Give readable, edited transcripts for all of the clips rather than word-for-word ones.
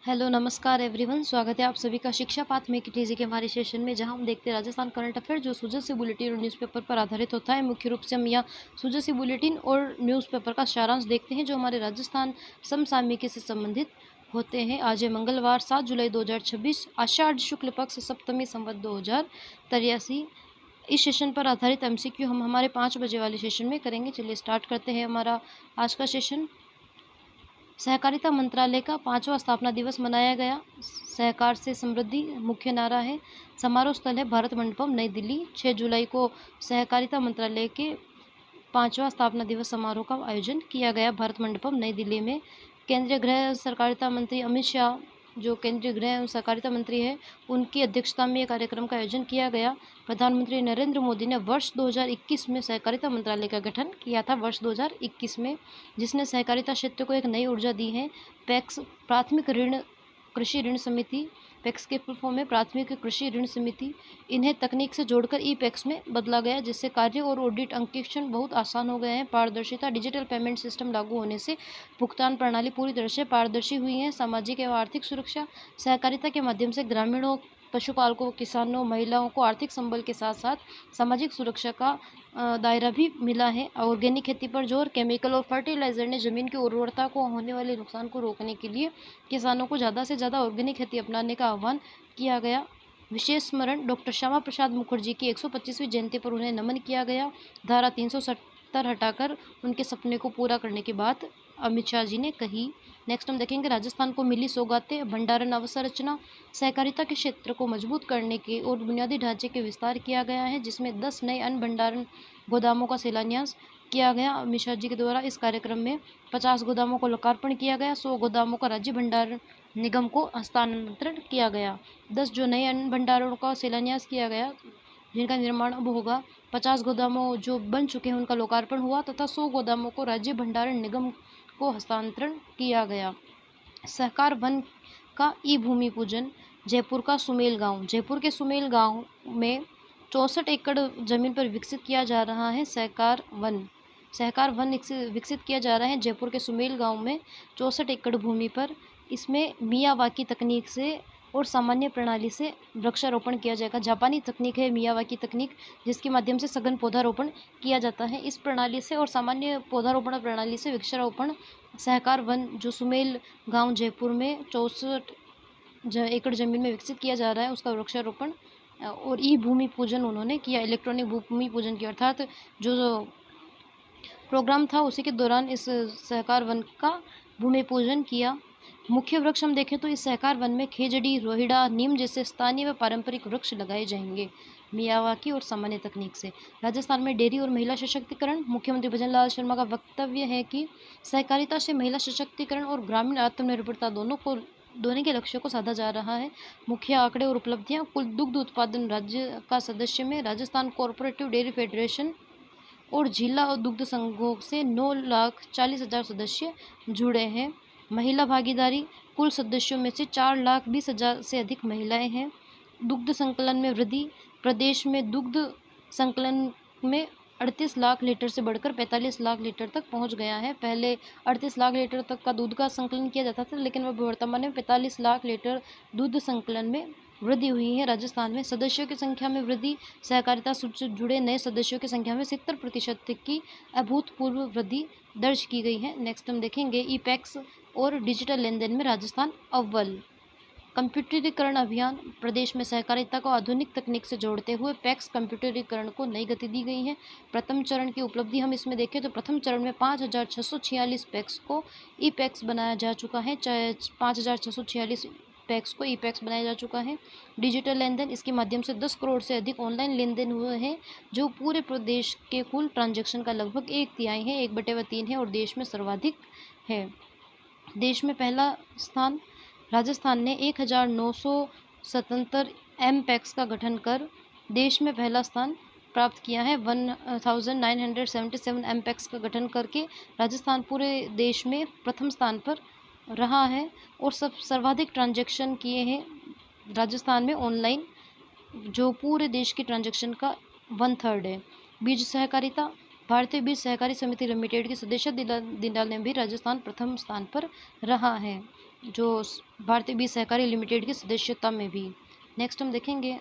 Hello नमस्कार everyone, स्वागत है आप सभी का शिक्षा पाथ में टीजी के हमारे सेशन में, जहां हम देखते हैं राजस्थान करंट अफेयर जो सुजसी बुलेटिन और न्यूज़पेपर पर आधारित होता है। मुख्य रूप से हम यहाँ सुजसी बुलेटिन और न्यूज़पेपर का सारांश देखते हैं जो हमारे राजस्थान समसामयिकी से संबंधित होते हैं। आज है मंगलवार 7 जुलाई 2026, आषाढ़ शुक्ल पक्ष सप्तमी संवत 2083। इस सेशन पर आधारित एमसीक्यू हम हमारे 5 बजे वाले सेशन में करेंगे। चलिए स्टार्ट करते हैं हमारा आज का सेशन। सहकारिता मंत्रालय का 5वां स्थापना दिवस मनाया गया। सहकार से समृद्धि मुख्य नारा है। समारोह स्थल है भारत मंडपम, नई दिल्ली। 6 जुलाई को सहकारिता मंत्रालय के 5वां स्थापना दिवस समारोह का आयोजन किया गया भारत मंडपम, नई दिल्ली में। केंद्रीय गृह सहकारिता मंत्री अमित शाह, जो केंद्रीय गृह एवं सहकारिता मंत्री है, उनकी अध्यक्षता में कार्यक्रम का आयोजन किया गया। प्रधानमंत्री नरेंद्र मोदी ने वर्ष 2021 में सहकारिता मंत्रालय का गठन किया था, वर्ष 2021 में, जिसने सहकारिता क्षेत्र को एक नई ऊर्जा दी है। पैक्स प्राथमिक ऋण कृषि ऋण समिति, पैक्स के फुल फॉर्म में प्राथमिक कृषि ऋण समिति, इन्हें तकनीक से जोड़कर ई पैक्स में बदला गया, जिससे कार्य और ऑडिट अंकेक्षण बहुत आसान हो गए हैं। पारदर्शिता, डिजिटल पेमेंट सिस्टम लागू होने से भुगतान प्रणाली पूरी तरह से पारदर्शी हुई है। सामाजिक एवं आर्थिक सुरक्षा, सहकारिता के माध्यम से ग्रामीणों, पशुपालकों, किसानों, महिलाओं को आर्थिक संबल के साथ साथ सामाजिक सुरक्षा का दायरा भी मिला है। ऑर्गेनिक खेती पर जोर, केमिकल और फर्टिलाइजर ने जमीन की उर्वरता को होने वाले नुकसान को रोकने के लिए किसानों को ज़्यादा से ज़्यादा ऑर्गेनिक खेती अपनाने का आह्वान किया गया। विशेष स्मरण, डॉक्टर श्यामा प्रसाद मुखर्जी की 125वीं जयंती पर उन्हें नमन किया गया। धारा 370 हटाकर उनके सपने को पूरा करने की बात अमित शाह जी ने कही। नेक्स्ट हम देखेंगे राजस्थान को मिली सौगातें, भंडारण अवसंरचना। सहकारिता के क्षेत्र को मजबूत करने के और बुनियादी ढांचे के विस्तार किया गया है, जिसमें 10 नए अन्न भंडारण गोदामों का शिलान्यास किया गया अमित शाह जी के द्वारा। इस कार्यक्रम में 50 गोदामों को लोकार्पण किया गया, 100 गोदामों का राज्य भंडारण निगम को हस्तांतरण किया गया। 10 जो नए अन्न भंडारणों का शिलान्यास किया गया, जिनका निर्माण अब होगा। 50 गोदामों जो बन चुके हैं उनका लोकार्पण हुआ, तथा 100 गोदामों को राज्य भंडारण निगम को हस्तांतरण किया गया। सहकार वन का ई भूमि पूजन, जयपुर का सुमेल गांव। जयपुर के सुमेल गांव में 64 एकड़ जमीन पर विकसित किया जा रहा है सहकार वन। सहकार वन विकसित किया जा रहा है जयपुर के सुमेल गांव में 64 एकड़ भूमि पर। इसमें मियावाकी तकनीक से और सामान्य प्रणाली से वृक्षारोपण किया जाएगा। जापानी तकनीक है मियावाकी तकनीक, जिसके माध्यम से सघन पौधारोपण किया जाता है। इस प्रणाली से और सामान्य पौधारोपण प्रणाली से वृक्षारोपण सहकार वन जो सुमेल गांव जयपुर में 64 एकड़ जमीन में विकसित किया जा रहा है, उसका वृक्षारोपण और ई भूमि पूजन उन्होंने किया, इलेक्ट्रॉनिक भूमि पूजन किया। अर्थात जो प्रोग्राम था उसी के दौरान इस सहकार वन का भूमि पूजन किया। मुख्य वृक्ष हम देखें तो इस सहकार वन में खेजड़ी, रोहिड़ा, नीम जैसे स्थानीय व पारंपरिक वृक्ष लगाए जाएंगे मियावाकी और सामान्य तकनीक से। राजस्थान में डेयरी और महिला सशक्तिकरण, मुख्यमंत्री भजनलाल शर्मा का वक्तव्य है कि सहकारिता से महिला सशक्तिकरण और ग्रामीण आत्मनिर्भरता दोनों के लक्ष्यों को साधा जा रहा है। मुख्य आंकड़े और उपलब्धियां, कुल दुग्ध उत्पादन राज्य का सदस्य में राजस्थान कोऑपरेटिव डेयरी फेडरेशन और जिला और दुग्ध संघों से 9,40,000 सदस्य जुड़े हैं। महिला भागीदारी, कुल सदस्यों में से 4,20,000 से अधिक महिलाएं हैं। दुग्ध संकलन में वृद्धि, प्रदेश में दुग्ध संकलन में 38 लाख लीटर से बढ़कर 45 लाख लीटर तक पहुंच गया है। पहले 38 लाख लीटर तक का दूध का संकलन किया जाता था, लेकिन वह वर्तमान में 45 लाख लीटर दूध संकलन में वृद्धि हुई है। राजस्थान में सदस्यों की संख्या में वृद्धि, सहकारिता से जुड़े नए सदस्यों की संख्या में 70% की अभूतपूर्व वृद्धि दर्ज की गई है। नेक्स्ट हम देखेंगे ई पैक्स और डिजिटल लेन देन में राजस्थान अव्वल। कंप्यूटरीकरण अभियान, प्रदेश में सहकारिता को आधुनिक तकनीक से जोड़ते हुए पैक्स कंप्यूटरीकरण को नई गति दी गई है। प्रथम चरण की उपलब्धि हम इसमें देखें तो प्रथम चरण में 5,646 पैक्स को ई पैक्स बनाया जा चुका है। 5,646 पैक्स को ई पैक्स बनाया जा चुका है। डिजिटल लेन देन, इसके माध्यम से 10 करोड़ से अधिक ऑनलाइन लेन देन हुए हैं, जो पूरे प्रदेश के कुल ट्रांजैक्शन का लगभग 1/3 है, 1/3 है, और देश में सर्वाधिक है। देश में पहला स्थान राजस्थान ने 1,977 एम पैक्स का गठन कर देश में पहला स्थान प्राप्त किया है। 1,977 एम पैक्स का गठन करके राजस्थान पूरे देश में प्रथम स्थान पर रहा है और सर्वाधिक ट्रांजैक्शन किए हैं राजस्थान में ऑनलाइन, जो पूरे देश की ट्रांजैक्शन का 1/3 है। बीज सहकारिता, भारतीय बीज सहकारी समिति लिमिटेड की सदस्यता दिलाने में भी राजस्थान प्रथम स्थान पर रहा है। जो भारतीय बीज सहकारी लिमिटेड की सदस्यता में भी। नेक्स्ट हम देखेंगे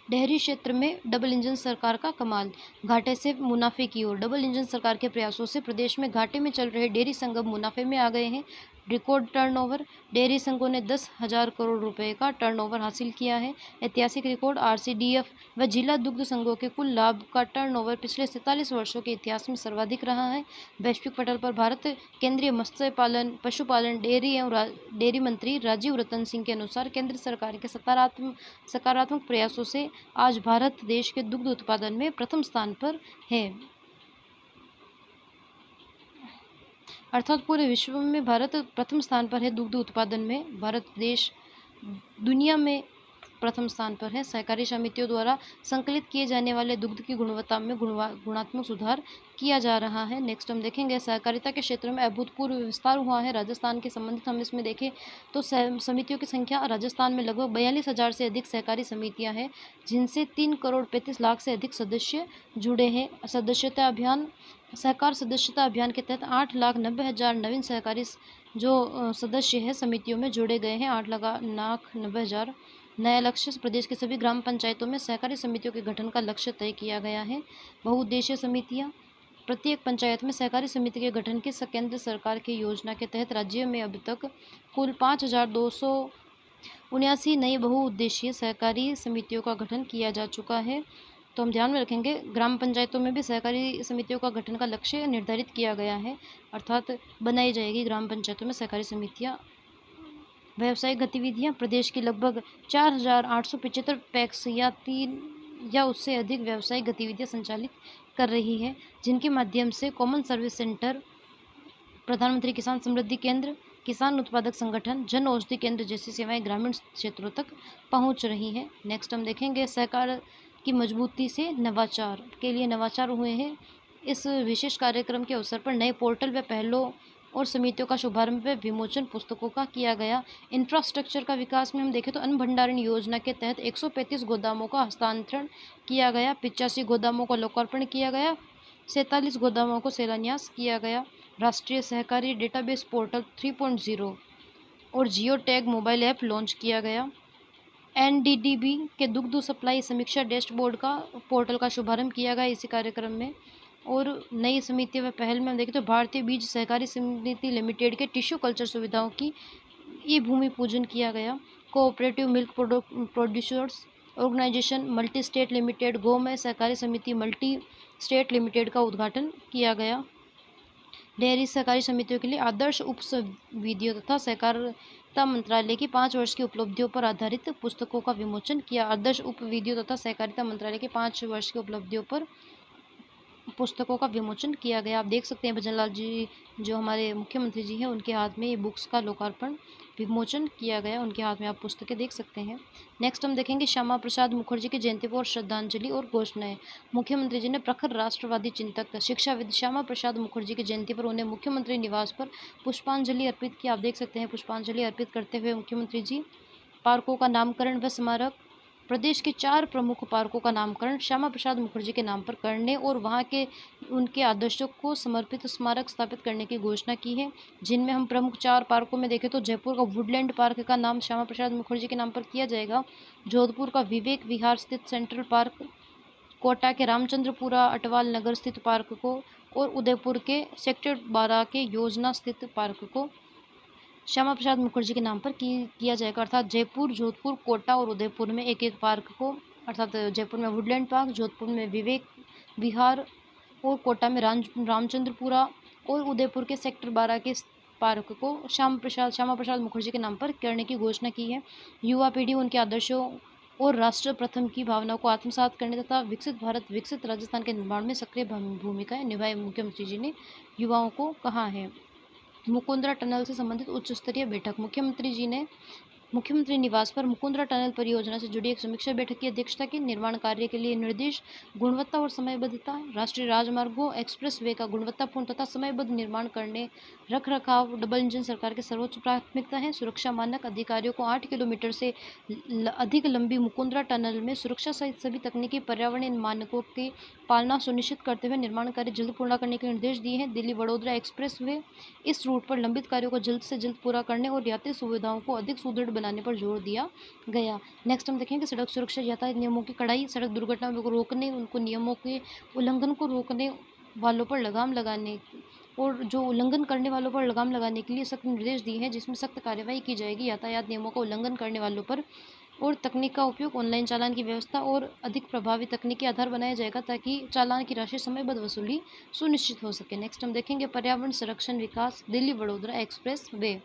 डेयरी क्षेत्र में डबल इंजन सरकार का कमाल, घाटे से मुनाफे की ओर। डबल इंजन सरकार के प्रयासों से प्रदेश में घाटे में चल रहे डेयरी संघ मुनाफे में आ गए हैं। रिकॉर्ड टर्नओवर, डेयरी संघों ने 10,000 करोड़ रुपए का टर्नओवर हासिल किया है। ऐतिहासिक रिकॉर्ड, आरसीडीएफ व जिला दुग्ध संघों के कुल लाभ का टर्नओवर पिछले 47 वर्षों के इतिहास में सर्वाधिक रहा है। वैश्विक पटल पर भारत केंद्रीय मत्स्य पालन, पशुपालन, डेयरी एवं डेयरी मंत्री राजीव रतन सिंह के अनुसार केंद्र सरकार के सकारात्मक प्रयासों से आज भारत देश के दुग्ध उत्पादन में प्रथम स्थान पर है। अर्थात पूरे विश्व में भारत प्रथम स्थान पर है दुग्ध उत्पादन में। भारत देश दुनिया में प्रथम स्थान पर है। सहकारी समितियों द्वारा संकलित किए जाने वाले दुग्ध की गुणवत्ता में गुणात्मक सुधार किया जा रहा है। नेक्स्ट हम देखेंगे सहकारिता के क्षेत्र में अभूतपूर्व विस्तार हुआ है। राजस्थान के संबंधित हम इसमें देखें तो समितियों की संख्या राजस्थान में लगभग 42,000 से अधिक सहकारी समितियां हैं, जिनसे 3 करोड़ 35 लाख से अधिक सदस्य जुड़े हैं। सहकार सदस्यता अभियान के तहत 8,90,000 नवीन सहकारी जो सदस्य है समितियों में जोड़े गए हैं। 8,90,000 नया लक्ष्य, प्रदेश के सभी ग्राम पंचायतों में सहकारी समितियों के गठन का लक्ष्य तय किया गया है। बहुउद्देशीय समितियां, प्रत्येक पंचायत में सहकारी समिति के गठन की केंद्र सरकार की योजना के तहत राज्य में अब तक कुल 5,279 नई बहुउद्देशीय सहकारी समितियों का गठन किया जा चुका है। तो हम ध्यान में रखेंगे ग्राम पंचायतों में भी सहकारी समितियों का गठन का लक्ष्य निर्धारित किया गया है, अर्थात बनाई जाएगी ग्राम पंचायतों में सहकारी समितियां। व्यावसायिक गतिविधियां, प्रदेश की लगभग 4,875 पैक्स या 3 या उससे अधिक व्यावसायिक गतिविधियां संचालित कर रही है, जिनके माध्यम से कॉमन सर्विस सेंटर, प्रधानमंत्री किसान समृद्धि केंद्र, किसान उत्पादक संगठन, जन औषधि केंद्र जैसी सेवाएं ग्रामीण क्षेत्रों तक पहुंच रही हैं। नेक्स्ट हम देखेंगे सहकार की मजबूती से नवाचार के लिए नवाचार हुए हैं। इस विशेष कार्यक्रम के अवसर पर नए पोर्टल व पहलों और समितियों का शुभारंभ व विमोचन पुस्तकों का किया गया। इंफ्रास्ट्रक्चर का विकास में हम देखें तो अन्न भंडारण योजना के तहत 135 गोदामों का हस्तांतरण किया गया, 85 गोदामों का लोकार्पण किया गया, 47 गोदामों को शिलान्यास किया गया। राष्ट्रीय सहकारी डेटाबेस पोर्टल 3.0 और geo tag mobile app launch किया गया। एनडीडीबी के दुग्ध सप्लाई समीक्षा डैशबोर्ड का पोर्टल का शुभारंभ किया गया इसी कार्यक्रम में। और नई समिति व पहल में हम देखें तो भारतीय बीज सहकारी समिति लिमिटेड के टिश्यू कल्चर सुविधाओं की ई भूमि पूजन किया गया। Cooperative milk producers organisation multi state limited गोमय सहकारी समिति मल्टी स्टेट लिमिटेड का उद्घाटन किया गया। डेयरी सहकारी समितियों के लिए आदर्श उप विधियों तथा सहकारिता मंत्रालय की 5 वर्ष की उपलब्धियों पर आधारित पुस्तकों का विमोचन किया। आदर्श उप विधियों तथा सहकारिता मंत्रालय के 5 वर्ष की उपलब्धियों पर पुस्तकों का विमोचन किया गया। आप देख सकते हैं भजनलाल जी जो हमारे मुख्यमंत्री जी हैं, उनके हाथ में ये बुक्स का लोकार्पण विमोचन किया गया, उनके हाथ में आप पुस्तकें देख सकते हैं। नेक्स्ट हम देखेंगे श्यामा प्रसाद मुखर्जी की जयंती पर श्रद्धांजलि और घोषणाएं। मुख्यमंत्री जी ने प्रखर राष्ट्रवादी चिंतक शिक्षाविद श्यामा प्रसाद मुखर्जी की जयंती पर उन्हें मुख्यमंत्री निवास पर पुष्पांजलि अर्पित की। आप देख सकते हैं पुष्पांजलि अर्पित करते हुए मुख्यमंत्री जी पार्कों का नामकरण व स्मारक, प्रदेश के 4 प्रमुख पार्कों का नामकरण श्यामा प्रसाद मुखर्जी के नाम पर करने और वहां के उनके आदर्शों को समर्पित स्मारक स्थापित करने की घोषणा की है। जिनमें हम प्रमुख 4 पार्कों में देखें तो जयपुर का वुडलैंड पार्क का नाम श्यामा प्रसाद मुखर्जी के नाम पर किया जाएगा, जोधपुर का विवेक विहार स्थित सेंट्रल पार्क, कोटा के रामचंद्रपुरा अटवाल नगर स्थित पार्क को और उदयपुर के सेक्टर 12 के योजना स्थित पार्क को श्यामा प्रसाद मुखर्जी के नाम पर किया जाएगा। अर्थात जयपुर, जोधपुर, कोटा और उदयपुर में एक एक पार्क को, अर्थात जयपुर में वुडलैंड पार्क, जोधपुर में विवेक विहार और कोटा में रामचंद्रपुरा और उदयपुर के सेक्टर 12 के पार्क को श्यामा प्रसाद मुखर्जी के नाम पर करने की घोषणा की है। युवा पीढ़ी उनके आदर्शों और राष्ट्र प्रथम की भावनाओं को आत्मसात करने तथा विकसित भारत, विकसित राजस्थान के निर्माण में सक्रिय भूमिका निभाए, मुख्यमंत्री जी ने युवाओं को कहा है। मुकुंदरा टनल से संबंधित उच्च स्तरीय बैठक, मुख्यमंत्री जी ने मुख्यमंत्री निवास पर मुकुंदरा टनल परियोजना से जुड़ी एक समीक्षा बैठक की अध्यक्षता की। निर्माण कार्य के लिए निर्देश, गुणवत्ता और समयबद्धता। राष्ट्रीय राजमार्गों एक्सप्रेसवे का गुणवत्तापूर्ण तथा समयबद्ध निर्माण करने, रख रखाव, डबल इंजन सरकार की सर्वोच्च प्राथमिकता है। सुरक्षा मानक अधिकारियों को 8 किलोमीटर से अधिक लंबी मुकुंदरा टनल में सुरक्षा सहित सभी तकनीकी पर्यावरणीय मानकों की पालना सुनिश्चित करते हुए निर्माण कार्य जल्द पूर्ण करने के निर्देश दिए हैं। दिल्ली वडोदरा एक्सप्रेसवे, इस रूट पर लंबित कार्यों को जल्द से जल्द पूरा करने और यात्री सुविधाओं को अधिक सुदृढ़ बनाने पर जोर दिया गया। नेक्स्ट हम देखेंगे सड़क सुरक्षा यातायात नियमों की कड़ाई। सड़क दुर्घटनाओं को रोकने, उनको नियमों के उल्लंघन को रोकने वालों पर लगाम लगाने और जो उल्लंघन करने वालों पर लगाम लगाने के लिए सख्त निर्देश दिए हैं, जिसमें सख्त कार्रवाई की जाएगी यातायात नियमों का उल्लंघन करने वालों पर। और तकनीक का उपयोग, ऑनलाइन चालान की व्यवस्था और अधिक प्रभावी तकनीकी आधार बनाया जाएगा ताकि चालान की राशि समयबद्ध वसूली सुनिश्चित हो सके। नेक्स्ट हम देखेंगे पर्यावरण संरक्षण विकास। Delhi Vadodara express way,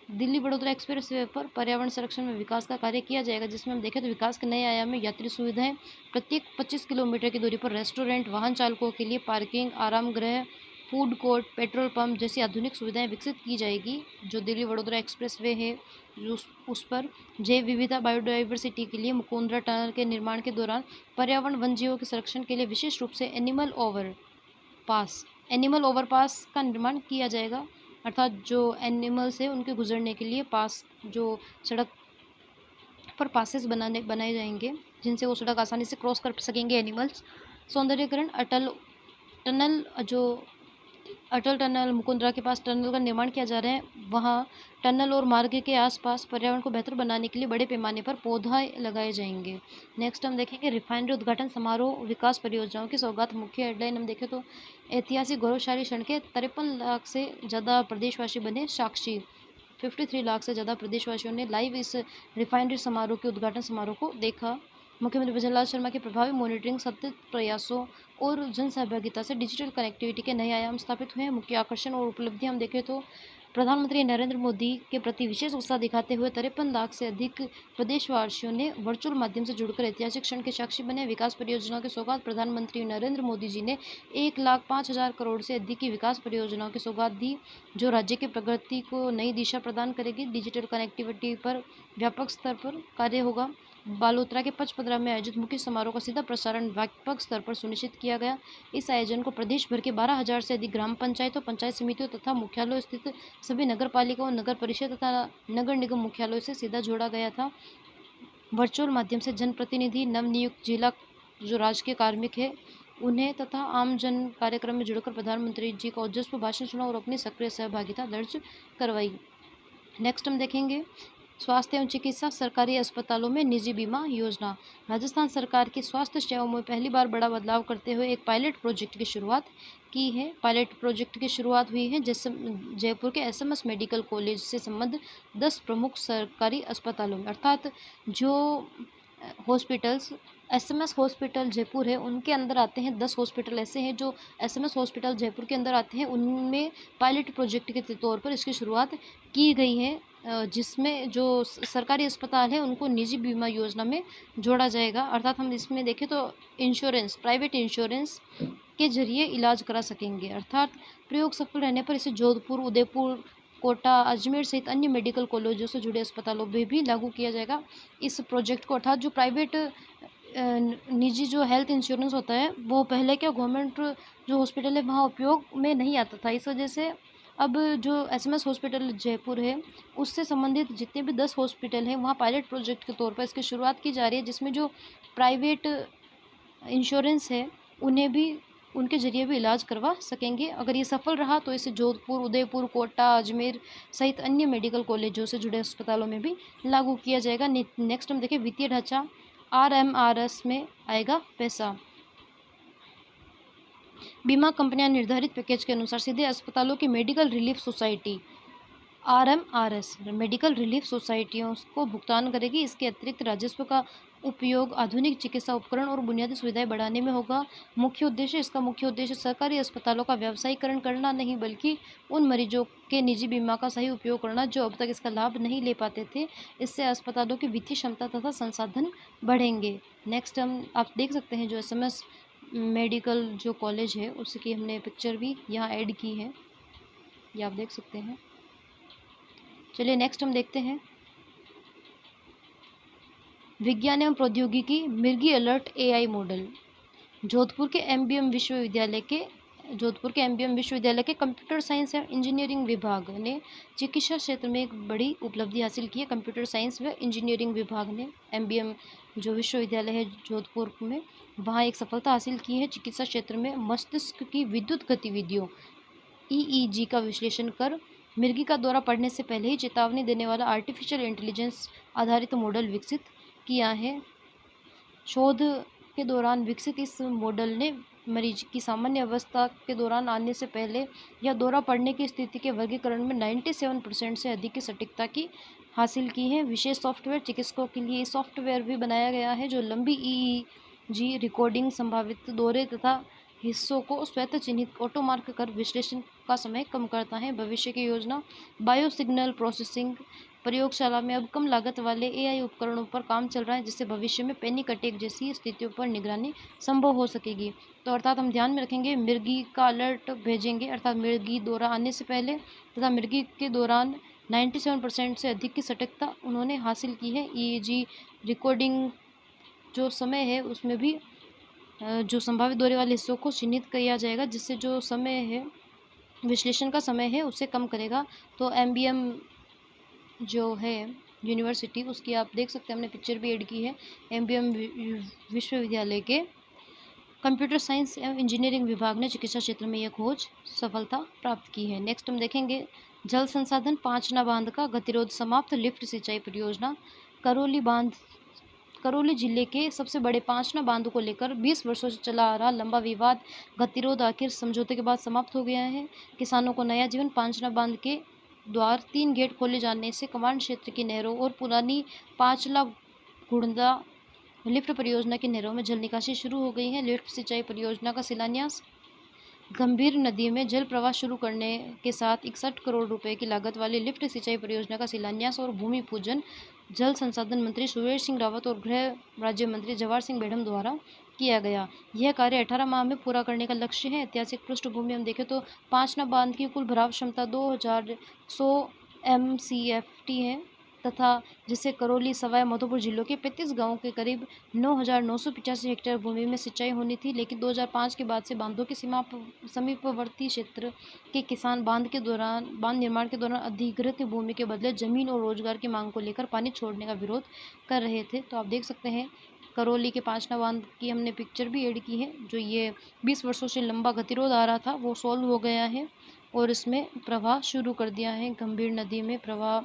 Delhi Vadodara express way पर पर्यावरण संरक्षण में विकास का कार्य किया जाएगा, जिसमें हम देखें तो विकास के नए आयाम में यात्री सुविधाएं। प्रत्येक 25 किलोमीटर की दूरी पर रेस्टोरेंट, वाहन चालकों के लिए पार्किंग, आराम गृह, फूड कोर्ट, पेट्रोल पंप जैसी आधुनिक सुविधाएं विकसित की जाएगी। जो दिल्ली वडोदरा एक्सप्रेस वे है जो उस पर जैव विविधता बायोडाइवर्सिटी के लिए मुकुंदरा टनल के निर्माण के दौरान पर्यावरण वन जीवों के संरक्षण के लिए विशेष रूप से एनिमल ओवरपास का निर्माण किया जाएगा, अर्थात जो एनिमल्स है उनके गुजरने के लिए पास, जो सड़क पर पासेस बनाए जाएंगे जिनसे वो सड़क आसानी से क्रॉस कर सकेंगे एनिमल्स। सौंदर्यीकरण, अटल टनल मुकुंदरा के पास टनल का निर्माण किया जा रहा है, वहाँ टनल और मार्ग के आसपास पर्यावरण को बेहतर बनाने के लिए बड़े पैमाने पर पौधे लगाए जाएंगे। नेक्स्ट हम देखेंगे रिफाइनरी उद्घाटन समारोह, विकास परियोजनाओं की सौगात। मुख्य हेडलाइन हम देखें तो ऐतिहासिक गौरवशाली क्षण के 53 लाख से ज़्यादा प्रदेशवासी बने साक्षी। 53 लाख से ज़्यादा प्रदेशवासियों ने लाइव इस रिफाइनरी समारोह के उद्घाटन समारोह को देखा। मुख्यमंत्री भजनलाल शर्मा के प्रभावी मॉनिटरिंग, सतत प्रयासों और जन सहभागिता से डिजिटल कनेक्टिविटी के नए आयाम स्थापित हुए हैं। मुख्य आकर्षण और उपलब्धि हम देखें तो प्रधानमंत्री नरेंद्र मोदी के प्रति विशेष उत्साह दिखाते हुए 53 लाख से अधिक प्रदेशवासियों ने वर्चुअल माध्यम से जुड़कर ऐतिहासिक क्षण के साक्षी बने। विकास परियोजनाओं की सौगात, प्रधानमंत्री नरेंद्र मोदी जी ने 1,05,000 करोड़ से अधिक की विकास परियोजनाओं की सौगात दी, जो राज्य की प्रगति को नई दिशा प्रदान करेगी। डिजिटल कनेक्टिविटी पर व्यापक स्तर पर कार्य होगा। बालोतरा के पचपदरा में आयोजित मुख्य समारोह का सीधा प्रसारण व्यापक स्तर पर सुनिश्चित किया गया। इस आयोजन को प्रदेश भर के 12,000 से अधिक ग्राम पंचायतों, पंचायत समितियों तथा मुख्यालयों स्थित सभी नगर पालिकाओं, नगर परिषद तथा नगर निगम मुख्यालयों से सीधा जोड़ा गया था। वर्चुअल माध्यम से जनप्रतिनिधि, नवनियुक्त जिला जो राजकीय कार्मिक है उन्हें तथा आम जन कार्यक्रम में जुड़कर प्रधानमंत्री जी का ओजस्वी भाषण सुना और अपनी सक्रिय सहभागिता दर्ज करवाई। नेक्स्ट हम देखेंगे स्वास्थ्य एवं चिकित्सा, सरकारी अस्पतालों में निजी बीमा योजना। राजस्थान सरकार की स्वास्थ्य सेवाओं में पहली बार बड़ा बदलाव करते हुए एक पायलट प्रोजेक्ट की शुरुआत की है। पायलट प्रोजेक्ट की शुरुआत हुई है जैसे जयपुर के एसएमएस मेडिकल कॉलेज से संबद्ध 10 प्रमुख सरकारी अस्पतालों में, अर्थात जो हॉस्पिटल्स एसएमएस हॉस्पिटल जयपुर है उनके अंदर आते हैं। 10 हॉस्पिटल ऐसे हैं जो एसएमएस हॉस्पिटल जयपुर के अंदर आते हैं, उनमें पायलट प्रोजेक्ट के तौर पर इसकी शुरुआत की गई है, जिसमें जो सरकारी अस्पताल है उनको निजी बीमा योजना में जोड़ा जाएगा। अर्थात हम इसमें देखें तो इंश्योरेंस, प्राइवेट इंश्योरेंस के जरिए इलाज करा सकेंगे। अर्थात प्रयोग सफल रहने पर इसे जोधपुर, उदयपुर, कोटा, अजमेर सहित अन्य मेडिकल कॉलेजों से जुड़े अस्पतालों में भी लागू किया जाएगा इस प्रोजेक्ट को। अर्थात जो प्राइवेट निजी जो हेल्थ इंश्योरेंस होता है वो पहले क्या गवर्नमेंट जो हॉस्पिटल है वहाँ उपयोग में नहीं आता था, इस वजह से अब जो एसएमएस हॉस्पिटल जयपुर है उससे संबंधित जितने भी 10 हॉस्पिटल हैं वहाँ पायलट प्रोजेक्ट के तौर पर इसकी शुरुआत की जा रही है, जिसमें जो प्राइवेट इंश्योरेंस है उन्हें भी उनके जरिए भी इलाज करवा सकेंगे। अगर ये सफल रहा तो इसे जोधपुर, उदयपुर, कोटा, अजमेर सहित अन्य मेडिकल कॉलेजों से जुड़े अस्पतालों में भी लागू किया जाएगा। नेक्स्ट हम देखें वित्तीय ढांचा, आरएमआरएस में आएगा पैसा। बीमा कंपनियां निर्धारित पैकेज के अनुसार सीधे अस्पतालों की medical relief society RMRS medical relief सोसाइटियों को भुगतान करेगी। इसके अतिरिक्त राजस्व का उपयोग आधुनिक चिकित्सा उपकरण और बुनियादी सुविधाएं बढ़ाने में होगा। इसका मुख्य उद्देश्य सरकारी अस्पतालों का व्यावसायीकरण करना नहीं, बल्कि उन मरीजों के निजी बीमा का सही उपयोग करना जो अब तक इसका लाभ नहीं ले पाते थे। इससे अस्पतालों की वित्तीय क्षमता तथा संसाधन बढ़ेंगे। नेक्स्ट आप देख सकते हैं जो एसएमएस मेडिकल जो कॉलेज है उसकी हमने पिक्चर भी यहाँ ऐड की है, ये आप देख सकते हैं। चलिए नेक्स्ट हम देखते हैं विज्ञान एवं प्रौद्योगिकी मिर्गी अलर्ट एआई मॉडल। जोधपुर के एमबीएम विश्वविद्यालय के कंप्यूटर साइंस एवं इंजीनियरिंग विभाग ने चिकित्सा क्षेत्र में एक बड़ी उपलब्धि हासिल की है। कंप्यूटर साइंस व इंजीनियरिंग विभाग ने एमबीएम जो विश्वविद्यालय है जोधपुर में, वहाँ एक सफलता हासिल की है। चिकित्सा क्षेत्र में मस्तिष्क की विद्युत गतिविधियों ईईजी का विश्लेषण कर मिर्गी का दौरा पड़ने से पहले ही चेतावनी देने वाला आर्टिफिशियल इंटेलिजेंस आधारित मॉडल विकसित किया है। शोध के दौरान विकसित इस मॉडल ने मरीज की सामान्य अवस्था के दौरान आने से पहले या दौरा पड़ने की स्थिति के वर्गीकरण में 97% से अधिक की सटीकता की हासिल की है। विशेष सॉफ्टवेयर चिकित्सकों के लिए सॉफ्टवेयर भी बनाया गया है जो लंबी ईईजी रिकॉर्डिंग, संभावित दौरे तथा हिस्सों को स्वतः चिन्हित ऑटो मार्क कर विश्लेषण का समय कम करता है। भविष्य की योजना बायो सिग्नल प्रोसेसिंग प्रयोगशाला में अब कम लागत वाले एआई उपकरणों पर काम चल रहा है, जिससे भविष्य में पैनिक अटैक जैसी स्थितियों पर निगरानी संभव हो सकेगी। तो अर्थात हम ध्यान में रखेंगे, मिर्गी का अलर्ट भेजेंगे, अर्थात मिर्गी दौरा आने से पहले तथा मिर्गी के दौरान 97% से अधिक की सटीकता उन्होंने हासिल की है। ईईजी रिकॉर्डिंग जो समय है उसमें भी जो संभावित दौरे वाले हिस्सों को चिन्हित किया जाएगा, जिससे जो समय है, विश्लेषण का समय है, उससे कम करेगा। तो एमबीएम जो है यूनिवर्सिटी, उसकी आप देख सकते हैं, हमने पिक्चर भी ऐड की है। एमबीएम विश्वविद्यालय के कंप्यूटर साइंस एवं इंजीनियरिंग विभाग ने चिकित्सा क्षेत्र में यह खोज सफलता प्राप्त की है। नेक्स्ट हम देखेंगे जल संसाधन पांचना बांध का गतिरोध समाप्त, लिफ्ट सिंचाई परियोजना। करौली जिले के सबसे बड़े पांचना बांध को लेकर 20 वर्षों से चला आ रहा लंबा विवाद गतिरोध आखिर समझौते के बाद समाप्त हो गया है। किसानों को नया जीवन। पांचना बांध के द्वार 3 गेट खोले जाने से कमांड क्षेत्र की नहरों और पुरानी पांचला घुड़दा लिफ्ट परियोजना की नहरों में जल निकासी शुरू हो गई है। लिफ्ट सिंचाई परियोजना का शिलान्यास। गंभीर नदी में जल प्रवाह शुरू करने के साथ 61 करोड़ रुपए की लागत वाली लिफ्ट सिंचाई परियोजना का शिलान्यास और भूमि पूजन जल संसाधन मंत्री सुरेश सिंह रावत और गृह राज्य मंत्री जवाहर सिंह बेढ़म द्वारा किया गया। यह कार्य 18 माह में पूरा करने का लक्ष्य है। ऐतिहासिक पृष्ठभूमि हम देखें तो पांचना बांध की कुल भराव क्षमता 2100 MCFT है तथा जिससे करौली, सवाई माधोपुर जिलों के 35 गांवों के करीब 9,985 हेक्टेयर भूमि में सिंचाई होनी थी। लेकिन 2005 के बाद से बांधों के समीपवर्ती क्षेत्र के किसान बांध निर्माण के दौरान अधिग्रहित भूमि के बदले जमीन और रोजगार की मांग को लेकर पानी छोड़ने का विरोध कर रहे थे। तो आप देख सकते हैं करौली के पांचना बांध की हमने पिक्चर भी ऐड की है। जो ये 20 वर्षों से लंबा गतिरोध आ रहा था वो सॉल्व हो गया है और इसमें प्रवाह शुरू कर दिया है। गंभीर नदी में प्रवाह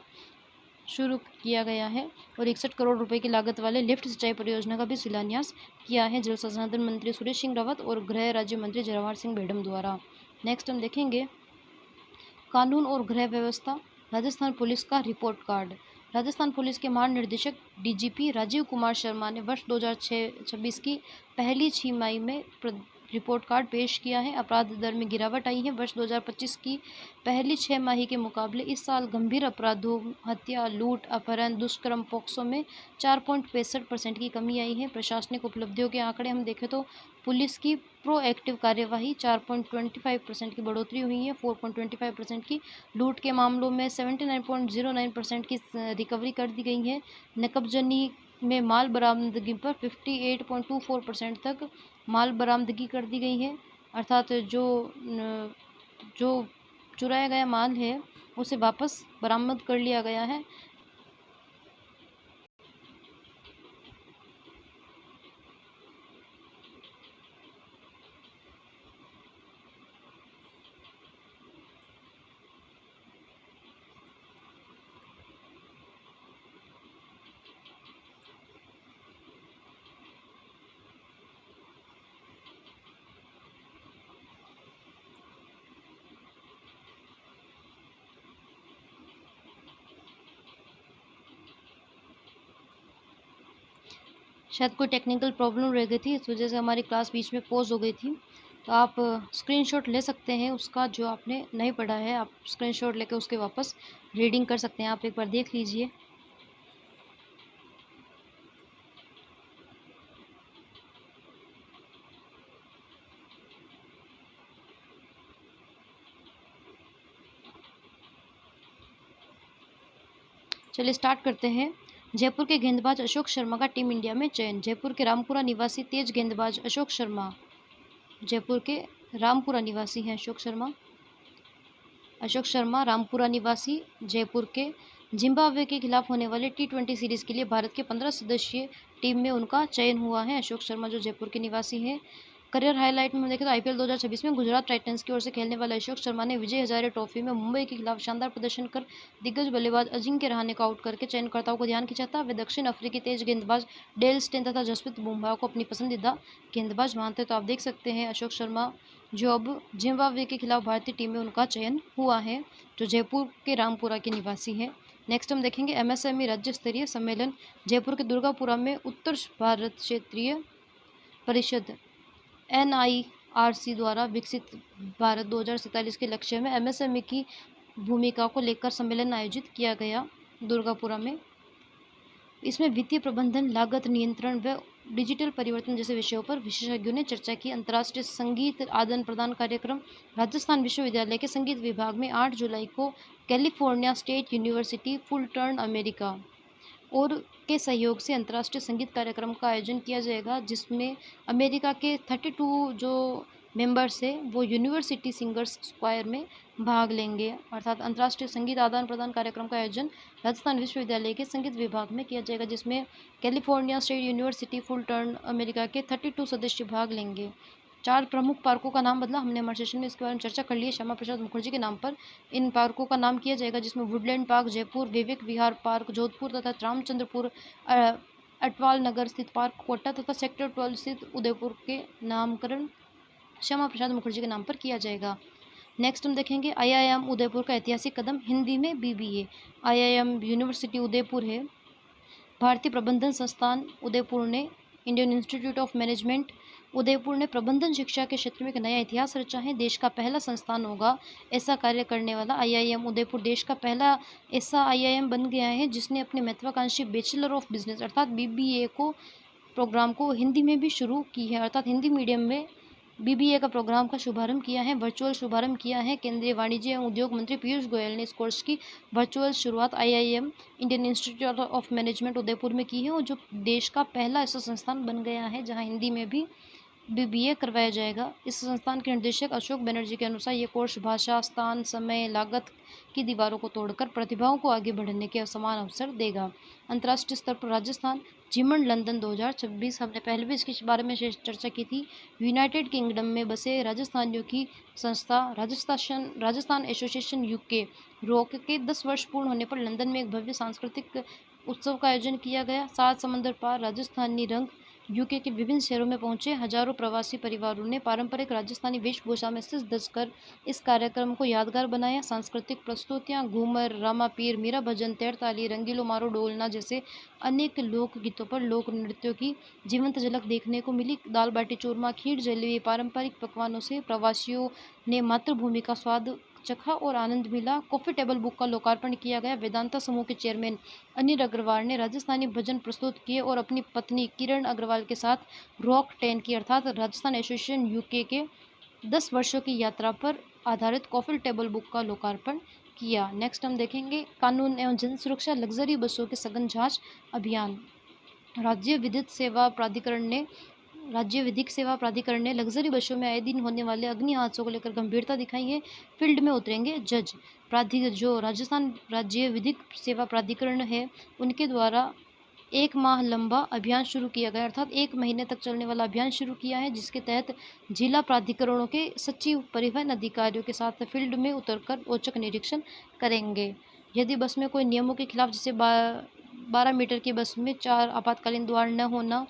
शुरू किया गया है और 61 करोड़ रुपए की लागत वाले लिफ्ट सिंचाई परियोजना का भी शिलान्यास किया है जल संसाधन मंत्री सुरेश सिंह रावत और गृह राज्य मंत्री जवाहर सिंह बेढ़म द्वारा। नेक्स्ट हम देखेंगे कानून और गृह व्यवस्था। राजस्थान पुलिस का रिपोर्ट कार्ड। राजस्थान पुलिस के महानिदेशक डीजीपी राजीव कुमार शर्मा ने वर्ष 2026 की पहली छमाही में रिपोर्ट कार्ड पेश किया है। अपराध दर में गिरावट आई है। वर्ष 2025 की पहली 6 माही के मुकाबले इस साल गंभीर अपराधों, हत्या, लूट, अपहरण, दुष्कर्म, पॉक्सो में 4.65% की कमी आई है। प्रशासनिक उपलब्धियों के आंकड़े हम देखें तो पुलिस की प्रोएक्टिव कार्यवाही 4.25% की बढ़ोतरी हुई है। 4.25% की लूट के मामलों में 79.09% की रिकवरी कर दी गई है। नकबजनी में माल बरामदगी पर 58.24% तक माल बरामदगी कर दी गई है। अर्थात जो चुराया गया माल है उसे वापस बरामद कर लिया गया है। शायद कोई टेक्निकल प्रॉब्लम रह गई थी, इस वजह से हमारी क्लास बीच में पॉज हो गई थी। तो आप स्क्रीनशॉट ले सकते हैं उसका, जो आपने नहीं पढ़ा है आप स्क्रीनशॉट लेकर उसके वापस रीडिंग कर सकते हैं। आप एक बार देख लीजिए। चलिए स्टार्ट करते हैं। जयपुर के गेंदबाज अशोक शर्मा का टीम इंडिया में चयन। जयपुर के रामपुरा निवासी तेज गेंदबाज अशोक शर्मा, जयपुर के रामपुरा निवासी हैं अशोक शर्मा रामपुरा निवासी जयपुर के जिम्बाब्वे के खिलाफ होने वाले T20 सीरीज के लिए भारत के 15 सदस्यीय टीम में उनका चयन हुआ है। अशोक शर्मा जो जयपुर के निवासी हैं। करियर हाईलाइट में देखें तो IPL 2026 में गुजरात टाइटंस की ओर से खेलने वाले अशोक शर्मा ने विजय हजारे ट्रॉफी में मुंबई के खिलाफ शानदार प्रदर्शन कर दिग्गज बल्लेबाज अजिंक्य रहाणे को आउट करके चयनकर्ताओं को ध्यान खींचा था। वे दक्षिण अफ्रीकी तेज गेंदबाज डेल स्टेन तथा जसप्रीत बुमराह को अपनी पसंदीदा गेंदबाज मानते। तो आप देख सकते हैं अशोक शर्मा जो अब जिम्बाब्वे के खिलाफ भारतीय टीम में उनका चयन हुआ है, जो जयपुर के रामपुरा के निवासी हैं। नेक्स्ट हम देखेंगे MSME राज्य स्तरीय सम्मेलन जयपुर के दुर्गापुरा में उत्तर भारत क्षेत्रीय परिषद NIRC द्वारा विकसित भारत 2047 के लक्ष्य में MSME की भूमिका को लेकर सम्मेलन आयोजित किया गया दुर्गापुरा में। इसमें वित्तीय प्रबंधन, लागत नियंत्रण व डिजिटल परिवर्तन जैसे विषयों पर विशेषज्ञों ने चर्चा की। अंतर्राष्ट्रीय संगीत आदान प्रदान कार्यक्रम राजस्थान विश्वविद्यालय के संगीत विभाग में 8 जुलाई को कैलिफोर्निया स्टेट यूनिवर्सिटी फुलटर्न अमेरिका और के सहयोग से अंतर्राष्ट्रीय संगीत कार्यक्रम का आयोजन किया जाएगा, जिसमें अमेरिका के 32 जो मेंबर्स है वो यूनिवर्सिटी सिंगर्स स्क्वायर में भाग लेंगे। अर्थात अंतर्राष्ट्रीय संगीत आदान प्रदान कार्यक्रम का आयोजन राजस्थान विश्वविद्यालय के संगीत विभाग में किया जाएगा, जिसमें कैलिफोर्निया स्टेट यूनिवर्सिटी फुलटर्न अमेरिका के 32 सदस्य भाग लेंगे। 4 प्रमुख पार्कों का नाम बदला, हमने हमारे सेशन में इसके बारे में चर्चा कर ली है। श्यामा प्रसाद मुखर्जी के नाम पर इन पार्कों का नाम किया जाएगा, जिसमें Woodland park Jaipur, Vivek Vihar park Jodhpur तथा रामचंद्रपुर अटवाल नगर स्थित पार्क कोटा तथा सेक्टर 12 स्थित उदयपुर के नामकरण श्यामा प्रसाद मुखर्जी के नाम पर किया जाएगा। नेक्स्ट हम देखेंगे IIM उदयपुर का ऐतिहासिक कदम, हिंदी में BBA। IIM यूनिवर्सिटी उदयपुर है। भारतीय प्रबंधन संस्थान उदयपुर ने Indian institute of management Udaipur ने प्रबंधन शिक्षा के क्षेत्र में एक नया इतिहास रचा है। देश का पहला संस्थान होगा ऐसा कार्य करने वाला IIM उदयपुर देश का पहला ऐसा IIM बन गया है जिसने अपने महत्वाकांक्षी बैचलर ऑफ बिजनेस अर्थात BBA को प्रोग्राम को हिंदी में भी शुरू की है, अर्थात हिंदी मीडियम में BBA का प्रोग्राम का शुभारंभ किया है, वर्चुअल शुभारंभ किया है। केंद्रीय वाणिज्य एवं उद्योग मंत्री पीयूष गोयल ने इस कोर्स की वर्चुअल शुरुआत IIM Indian institute of management Udaipur में की है, और जो देश का पहला ऐसा संस्थान बन गया है जहां हिंदी में भी BBA करवाया जाएगा। इस संस्थान के निर्देशक अशोक बनर्जी के अनुसार ये कोर्स भाषा, स्थान, समय, लागत की दीवारों को तोड़कर प्रतिभाओं को आगे बढ़ने के समान अवसर देगा। अंतर्राष्ट्रीय स्तर पर राजस्थान जीमन लंदन 2026, हमने पहले भी इसके बारे में चर्चा की थी। यूनाइटेड किंगडम में बसे राजस्थानियों की संस्था राजस्थान एसोसिएशन UK रॉक के 10 वर्ष पूर्ण होने पर लंदन में एक भव्य सांस्कृतिक उत्सव का आयोजन किया गया। 7 समंदर पार राजस्थानी रंग UK के विभिन्न शहरों में पहुंचे हजारों प्रवासी परिवारों ने पारंपरिक राजस्थानी वेशभूषा में सिर दसकर इस कार्यक्रम को यादगार बनाया। सांस्कृतिक प्रस्तुतियां, घूमर, रामापीर, मीरा भजन, तेरताली, रंगीलो मारो डोलना जैसे अनेक लोकगीतों पर लोक नृत्यों की जीवंत झलक देखने को मिली। दाल बाटी चूरमा, खीर जलेबी पारंपरिक पकवानों से प्रवासियों ने मातृभूमि का स्वाद चखा और आनंद मिला। कॉफी टेबल बुक का लोकार्पण किया गया। वेदांता समूह के चेयरमैन अनिल अग्रवाल ने राजस्थानी भजन प्रस्तुत किए और अपनी पत्नी किरण अग्रवाल के साथ रॉक 10 की अर्थात राजस्थान एसोसिएशन UK के 10 वर्षों की यात्रा पर आधारित कॉफी टेबल बुक का लोकार्पण किया। नेक्स्ट हम देखेंगे कानून एवं जन सुरक्षा, लग्जरी बसों के सघन जांच अभियान। राज्य विधिक सेवा प्राधिकरण ने लग्जरी बसों में आए दिन होने वाले अग्नि हादसों को लेकर गंभीरता दिखाई है। फील्ड में उतरेंगे जज। जो राजस्थान राज्य विधिक सेवा प्राधिकरण है उनके द्वारा 1 माह लंबा अभियान शुरू किया गया, अर्थात 1 महीने तक चलने वाला अभियान शुरू किया है, जिसके तहत जिला प्राधिकरणों के सचिव परिवहन अधिकारियों के साथ फील्ड में उतरकर औचक निरीक्षण करेंगे। यदि बस में कोई नियमों के खिलाफ, जैसे 12 मीटर की बस में 4 आपातकालीन द्वार न होना,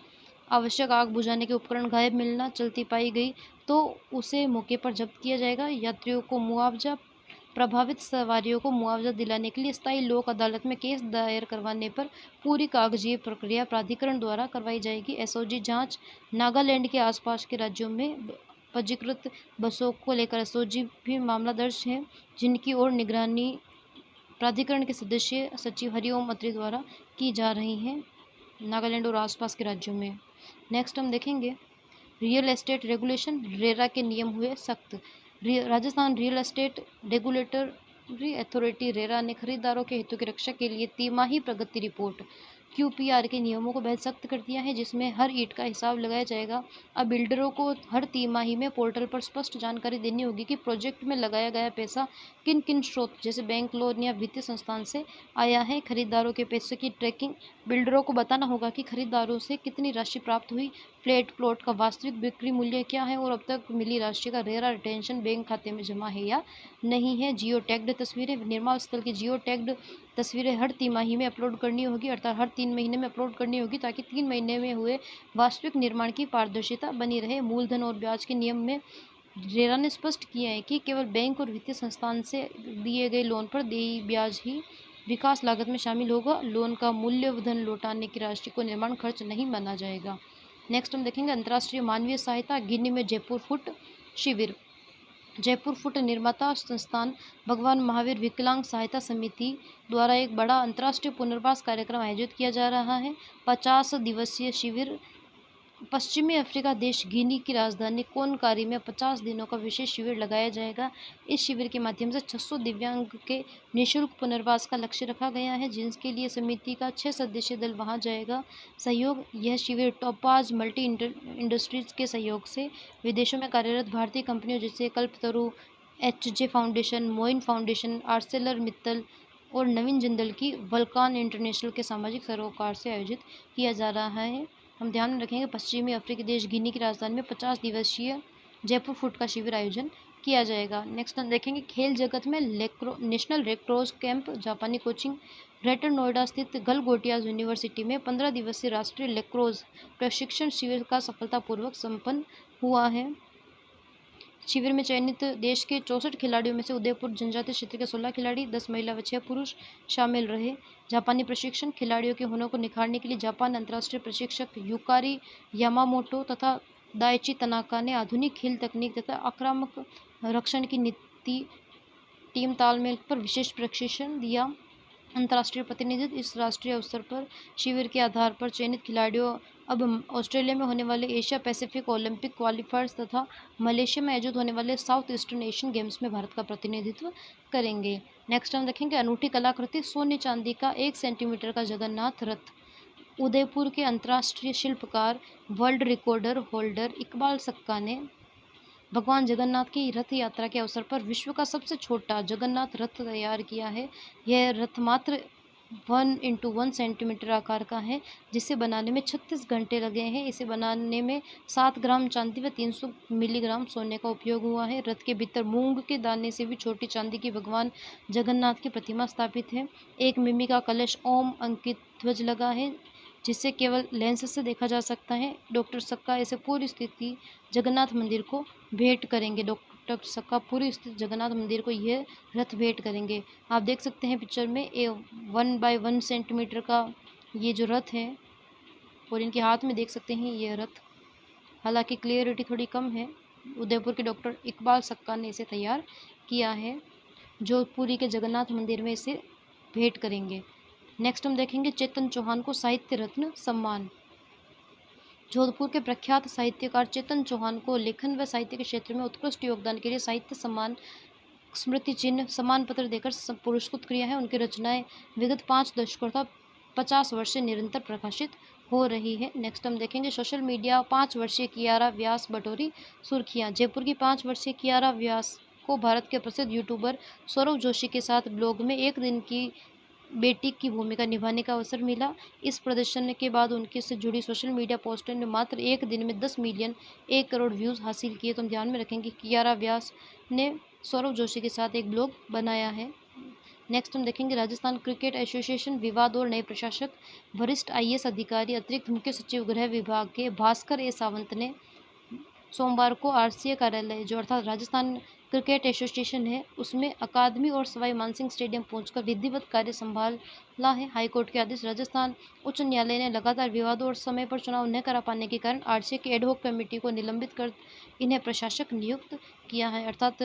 आवश्यक आग बुझाने के उपकरण गायब मिलना, चलती पाई गई तो उसे मौके पर जब्त किया जाएगा। यात्रियों को मुआवजा, प्रभावित सवारियों को मुआवजा दिलाने के लिए स्थायी लोक अदालत में केस दायर करवाने पर पूरी कागजी प्रक्रिया प्राधिकरण द्वारा करवाई जाएगी। SOG जांच। नागालैंड के आसपास के राज्यों में पंजीकृत बसों को लेकर SOG भी मामला दर्ज है, जिनकी ओर निगरानी प्राधिकरण के सदस्य सचिव हरिओम अत्री द्वारा की जा रही है नागालैंड और आसपास के राज्यों में। नेक्स्ट हम देखेंगे रियल एस्टेट रेगुलेशन, रेरा के नियम हुए सख्त। Rajasthan real estate regulatory authority RERA ने खरीदारों के हितों की रक्षा के लिए तिमाही प्रगति रिपोर्ट QPR के नियमों को बेहद सख्त कर दिया है, जिसमें हर ईंट का हिसाब लगाया जाएगा। अब बिल्डरों को हर तिमाही में पोर्टल पर स्पष्ट जानकारी देनी होगी कि प्रोजेक्ट में लगाया गया पैसा किन किन स्रोत जैसे बैंक, लोन या वित्तीय संस्थान से आया है। खरीदारों के पैसे की ट्रैकिंग बिल्डरों को बताना होगा कि खरीदारों से कितनी राशि प्राप्त हुई, फ्लैट प्लॉट का वास्तविक बिक्री मूल्य क्या है और अब तक मिली राशि का रेरा रिटेंशन बैंक खाते में जमा है या नहीं है। जियो टैग्ड तस्वीरें, निर्माण स्थल की जियो टैग्ड तस्वीरें हर तिमाही में अपलोड करनी होगी, अर्थात हर 3 महीने में अपलोड करनी होगी, ताकि 3 महीने में हुए वास्तविक निर्माण की पारदर्शिता बनी रहे। मूलधन और ब्याज के नियम में रेरा ने स्पष्ट किया है कि केवल बैंक और वित्तीय संस्थान से दिए गए लोन पर देय ब्याज ही विकास लागत में शामिल होगा। लोन का मूल्यधन लौटाने की राशि को निर्माण खर्च नहीं माना जाएगा। नेक्स्ट हम देखेंगे अंतर्राष्ट्रीय मानवीय सहायता। गिनी में जयपुर फुट शिविर। जयपुर फुट निर्माता संस्थान भगवान महावीर विकलांग सहायता समिति द्वारा एक बड़ा अंतर्राष्ट्रीय पुनर्वास कार्यक्रम आयोजित किया जा रहा है। 50 दिवसीय शिविर पश्चिमी अफ्रीका देश गिनी की राजधानी कोनकारी में 50 दिनों का विशेष शिविर लगाया जाएगा। इस शिविर के माध्यम से 600 दिव्यांग के निःशुल्क पुनर्वास का लक्ष्य रखा गया है, जिसके लिए समिति का 6 सदस्यीय दल वहां जाएगा। सहयोग, यह शिविर टोपाज मल्टी इंडस्ट्रीज के सहयोग से विदेशों में कार्यरत भारतीय कंपनियों जैसे Kalpataru, HJ foundation, Moin foundation, Arcelor Mittal और नवीन जिंदल की वल्कान इंटरनेशनल के सामाजिक सरोकार से आयोजित किया जा रहा है। हम ध्यान में रखेंगे पश्चिमी अफ्रीकी देश गिनी की राजधानी में 50 दिवसीय जयपुर फुट का शिविर आयोजन किया जाएगा। नेक्स्ट हम देखेंगे खेल जगत में नेशनल रेड क्रॉस कैंप जापानी कोचिंग। ग्रेटर नोएडा स्थित गलगोटियाज यूनिवर्सिटी में 15 दिवसीय राष्ट्रीय लेक्रोज प्रशिक्षण शिविर का सफलतापूर्वक संपन्न हुआ है। शिविर में चयनित देश के 64 खिलाड़ियों में से उदयपुर जनजातीय क्षेत्र के 16 खिलाड़ी, 10 महिला व 6 पुरुष शामिल रहे। जापानी प्रशिक्षण, खिलाड़ियों के हुनर को निखारने के लिए जापान अंतर्राष्ट्रीय प्रशिक्षक युकारी यामामोटो तथा दाइची तनाका ने आधुनिक खेल तकनीक तथा आक्रामक रक्षण की नीति टीम तालमेल पर विशेष प्रशिक्षण दिया। अंतर्राष्ट्रीय प्रतिनिधित्व, इस राष्ट्रीय अवसर पर शिविर के आधार पर चयनित खिलाड़ियों अब ऑस्ट्रेलिया में होने वाले एशिया पैसिफिक ओलंपिक क्वालिफायर्स तथा मलेशिया में आयोजित होने वाले साउथ ईस्टर्न एशियन गेम्स में भारत का प्रतिनिधित्व करेंगे। नेक्स्ट हम देखेंगे अनूठी कलाकृति। सोने चांदी का 1 सेंटीमीटर का जगन्नाथ रथ। उदयपुर के अंतर्राष्ट्रीय शिल्पकार, वर्ल्ड रिकॉर्डर होल्डर इकबाल सक्का ने भगवान जगन्नाथ की रथ यात्रा के अवसर पर विश्व का सबसे छोटा जगन्नाथ रथ तैयार किया है। यह रथ मात्र 1 × 1 सेंटीमीटर आकार का है, जिसे बनाने में 36 घंटे लगे हैं। इसे बनाने में 7 ग्राम चांदी व 300 मिलीग्राम सोने का उपयोग हुआ है। रथ के भीतर मूंग के दाने से भी छोटी चांदी की भगवान जगन्नाथ की प्रतिमा स्थापित है। एक मिमी का कलश ओम अंकित ध्वज लगा है, जिसे केवल लेंस से देखा जा सकता है। डॉक्टर सक्का इसे पूरी स्थिति जगन्नाथ मंदिर को भेंट करेंगे। डॉक्टर सक्का पूरी स्थित जगन्नाथ मंदिर को यह रथ भेंट करेंगे। आप देख सकते हैं पिक्चर में 1 × 1 सेंटीमीटर का ये जो रथ है, और इनके हाथ में देख सकते हैं ये रथ। हालांकि क्लियरिटी थोड़ी कम है। उदयपुर के डॉक्टर इकबाल सक्का ने इसे तैयार किया है, जो पुरी के जगन्नाथ मंदिर में इसे भेंट करेंगे। नेक्स्ट हम देखेंगे चेतन चौहान को साहित्य रत्न सम्मान। जोधपुर के प्रख्यात साहित्यकार चेतन चौहान को लेखन व साहित्य के क्षेत्र में उत्कृष्ट योगदान के लिए साहित्य सम्मान, स्मृति चिन्ह, सम्मान पत्र देकर पुरस्कृत किया है। उनकी रचनाएं विगत 5 दशकों तथा 50 वर्ष से निरंतर प्रकाशित हो रही है। नेक्स्ट हम देखेंगे सोशल मीडिया। 5 वर्षीय कियारा व्यास बटोरी सुर्खियां। जयपुर की 5 वर्षीय कियारा व्यास को भारत के प्रसिद्ध यूट्यूबर सौरव जोशी के साथ ब्लॉग में एक दिन की बेटी की भूमिका निभाने का अवसर मिला। इस प्रदर्शन के बाद उनके से जुड़ी सोशल मीडिया पोस्टर ने मात्र एक दिन में 10 मिलियन 1 करोड़ व्यूज़ हासिल किए। तो हम ध्यान में रखेंगे कियारा व्यास ने सौरव जोशी के साथ एक ब्लॉग बनाया है। नेक्स्ट हम देखेंगे राजस्थान क्रिकेट एसोसिएशन विवाद और नए प्रशासक। वरिष्ठ IAS अधिकारी अतिरिक्त मुख्य सचिव गृह विभाग के भास्कर ए सावंत ने सोमवार को RCA कार्यालय, जो अर्थात राजस्थान क्रिकेट एसोसिएशन है, उसमें अकादमी और सवाई मानसिंह स्टेडियम पहुंचकर विधिवत कार्य संभाला है। हाईकोर्ट के आदेश। राजस्थान उच्च न्यायालय ने लगातार विवादों और समय पर चुनाव न करा पाने के कारण RCA की एडहॉक कमेटी को निलंबित कर इन्हें प्रशासक नियुक्त किया है। अर्थात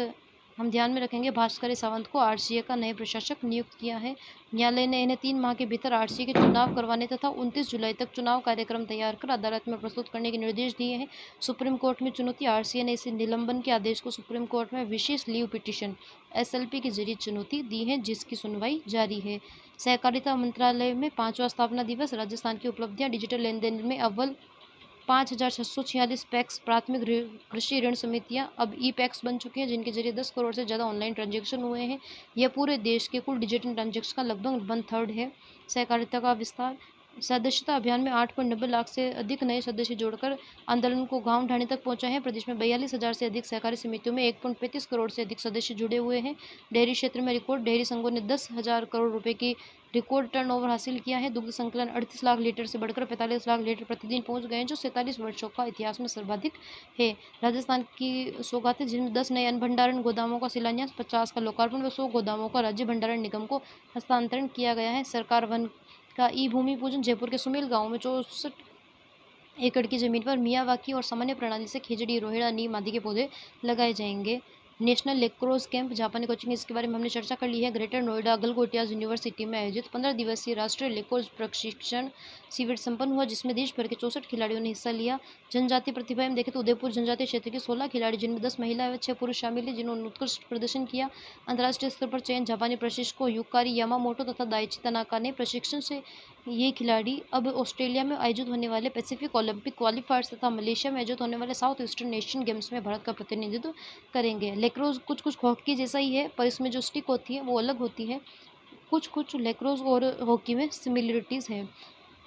हम ध्यान में रखेंगे। भास्कर सावंत को आरसीए का नए प्रशासक नियुक्त किया है। न्यायालय ने इन्हें 3 माह के भीतर आरसीए के चुनाव करवाने तथा 29 जुलाई तक चुनाव कार्यक्रम तैयार कर अदालत में प्रस्तुत करने के निर्देश दिए हैं। सुप्रीम कोर्ट में चुनौती। आरसीए ने इस निलंबन के आदेश को सुप्रीम कोर्ट में विशेष लीव पिटीशन एसएलपी के जरिए चुनौती दी है, जिसकी सुनवाई जारी है। सहकारिता मंत्रालय में 5वां स्थापना दिवस। राजस्थान की उपलब्धियां। डिजिटल लेन देन में अव्वल। 5,646 पैक्स प्राथमिक कृषि ऋण समितियां अब ई पैक्स बन चुकी हैं, जिनके जरिए 10 करोड़ से ज़्यादा ऑनलाइन ट्रांजैक्शन हुए हैं। यह पूरे देश के कुल डिजिटल ट्रांजैक्शन का लगभग 1/3 है। सहकारिता का विस्तार। सदस्यता अभियान में 8.90 लाख से अधिक नए सदस्य जोड़कर आंदोलन को गांव ढाणी तक पहुंचा है। प्रदेश में 42,000 से अधिक सहकारी समितियों में 1.35 करोड़ से अधिक सदस्य जुड़े हुए हैं। डेयरी क्षेत्र में रिकॉर्ड। डेयरी संघों ने 10,000 करोड़ रुपए की रिकॉर्ड टर्नओवर हासिल किया है। दुग्ध संकलन 38 लाख लीटर से बढ़कर 45 लाख लीटर प्रतिदिन पहुंच गए हैं, जो 47 वर्षों का इतिहास में सर्वाधिक है। राजस्थान की सौगातें, जिनमें 10 नए अन्न भंडारण गोदामों का शिलान्यास, 50 का लोकार्पण व 100 गोदामों का राज्य भंडारण निगम को हस्तांतरण किया गया है। सरकार वन का ई भूमि पूजन। जयपुर के सुमेल गांव में 64 एकड़ की जमीन पर मियावाकी और सामान्य प्रणाली से खिजड़ी, रोहिड़ा, नीम आदि के पौधे लगाए जाएंगे। नेशनल लेक्रोज कैंप जापानी कोचिंग, इसके बारे में हमने चर्चा कर ली है। ग्रेटर नोएडा गलगोटियाज यूनिवर्सिटी में आयोजित 15 दिवसीय राष्ट्रीय लेक्रोज प्रशिक्षण शिविर संपन्न हुआ, जिसमें देश भर के 64 खिलाड़ियों ने हिस्सा लिया। जनजातीय प्रतिभाएं देखें तो उदयपुर जनजातीय क्षेत्र के 16 खिलाड़ी, जिनमें 10 महिला व 6 पुरुष शामिल हैं, जिन्होंने उत्कृष्ट प्रदर्शन किया। अंतर्राष्ट्रीय स्तर पर चयन। जापानी प्रशिक्षकों युकारी यामामोटो तथा दाइची तनाका ने प्रशिक्षण से ये खिलाड़ी अब ऑस्ट्रेलिया में आयोजित होने वाले पैसिफिक ओलंपिक क्वालिफायर्स तथा मलेशिया में आयोजित होने वाले साउथ ईस्टर्न एशियन गेम्स में भारत का प्रतिनिधित्व करेंगे। लेक्रोज कुछ हॉकी जैसा ही है, पर इसमें जो स्टिक होती है वो अलग होती है। कुछ लेक्रोज और हॉकी में सिमिलरिटीज़ है।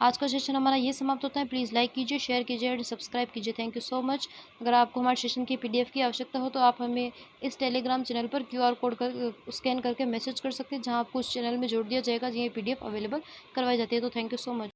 आज का सेशन हमारा ये समाप्त होता है। प्लीज़ लाइक कीजिए, शेयर कीजिए और सब्सक्राइब कीजिए। Thank you so much. अगर आपको हमारे सेशन की पीडीएफ की आवश्यकता हो तो आप हमें इस टेलीग्राम चैनल पर क्यूआर कोड स्कैन करके मैसेज कर सकते हैं, जहां आपको उस चैनल में जोड़ दिया जाएगा, जहाँ पीडीएफ अवेलेबल करवाई जाती है। तो थैंक यू सो मच।